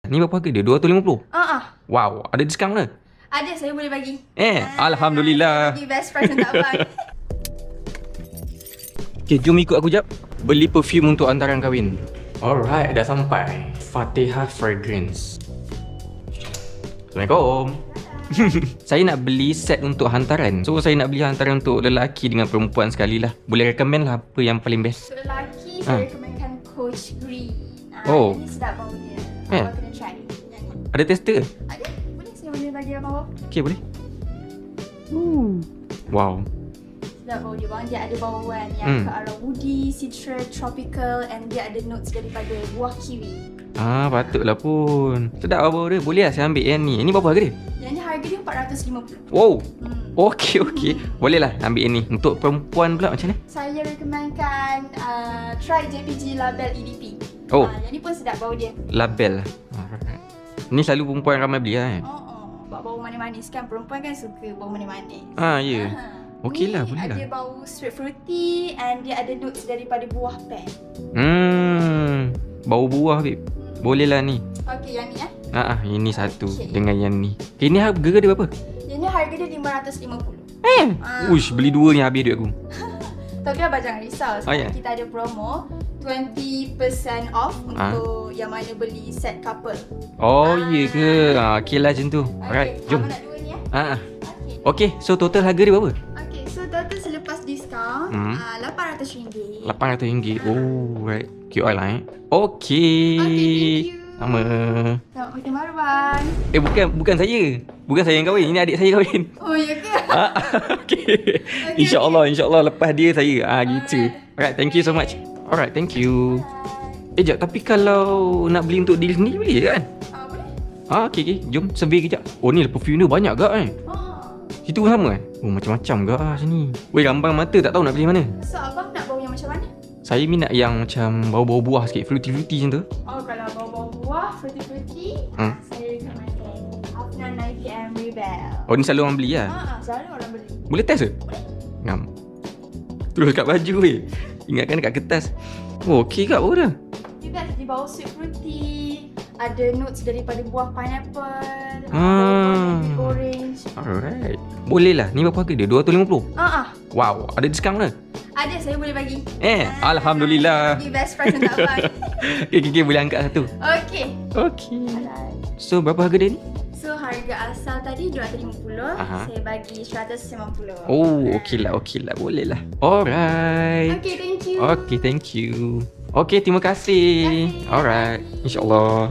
Ni berapa harga dia? 250? Wow, ada diskaun ke? Ada, saya boleh bagi. Alhamdulillah. Bagi best price untuk abang. Okay, jom ikut aku jap. Beli perfume untuk hantaran kahwin. Alright, dah sampai. Fatihah Fragrance. Assalamualaikum. Saya nak beli set untuk hantaran. So saya nak beli hantaran untuk lelaki dengan perempuan sekali lah. Boleh recommend lah apa yang paling best? Untuk lelaki, saya recommendkan Coach Green. Oh. Ini sedap bau dia. Kan? Abang kena try. Ada tester ke? Ada? Boleh saya boleh bagi abang bau? Okay, boleh. Wow. Sedap bau dia bang. Dia ada bauan yang ke arah woody, citrus, tropical, and dia ada notes daripada buah kiwi. Patutlah pun. Sedap bau dia. Boleh lah saya ambil yang ni. Ini berapa harga dia? Yang ni harga dia 450. Wow. Okay. Boleh lah ambil yang ni. Untuk perempuan pula macam mana? Saya recommendkan try JPG Label EDP. Oh. Yang ni pun sedap bau dia. Label lah. Ni selalu perempuan ramai beli lah Bau manis-manis kan. Perempuan kan suka bau manis-manis. Ya. Okey lah, boleh lah. Dia bau sweet fruity and dia ada notes daripada buah pear. Bau buah babe. Boleh lah ni. Okey, yang ni ini satu dengan yang ni. Ini harga dia berapa? Yang ni harga dia 550. Uish, beli dua ni habis duit aku. Tapi abang jangan risau. Sekarang kita ada promo 20% off untuk yang mana beli set couple. Ya ke? Okey lah macam tu. Alright, jom. Abang nak dua ni Okey, so total harga dia berapa? Okey, so total selepas diskaun RM800. RM800. Oh, right. QR lah Okey. Thank you. Sama. Selamat bertemu bang. Bukan saya. Bukan saya yang kahwin. Ini adik saya kahwin. Oh, ya ke? Okey. InsyaAllah lepas dia saya. Gitu. Alright, thank you so much. Alright, thank you. Jap, tapi kalau nak beli untuk diri sendiri boleh kan? Boleh. Okey. Jom survey kejap. Oh, ni perfume dia banyak gak kan? Situ pun sama kan? Oh, macam-macam gak sini. Weh, rambang mata tak tahu nak pilih mana. So, abang nak bau yang macam mana? Saya minat yang macam bau-bau buah sikit. Fruity-fruity macam tu. Kalau bau-bau buah, fruity-fruity, saya recommendkan Afnan 90M Rebel. Oh, ni selalu orang beli lah? Selalu orang beli. Boleh test ke? Boleh. Ngam. Terus kat baju weh. Ingatkan dekat kertas. Oh, okey kat bau dia. Dia best, dia bau sweet fruity. Ada notes daripada buah pineapple, orange. Alright. Boleh lah. Ni berapa harga dia? 250? Wow, ada diskaun ke? Ada, saya boleh bagi. Alhamdulillah. Bagi best price untuk abang. Okay, boleh angkat satu. Okey. So, berapa harga dia ni? So, harga asal tadi 250. Saya bagi 190. Oh, okey lah. Boleh lah. Alright. Okay, thank you. Okay, thank you. Okay, terima kasih. Alright. InsyaAllah.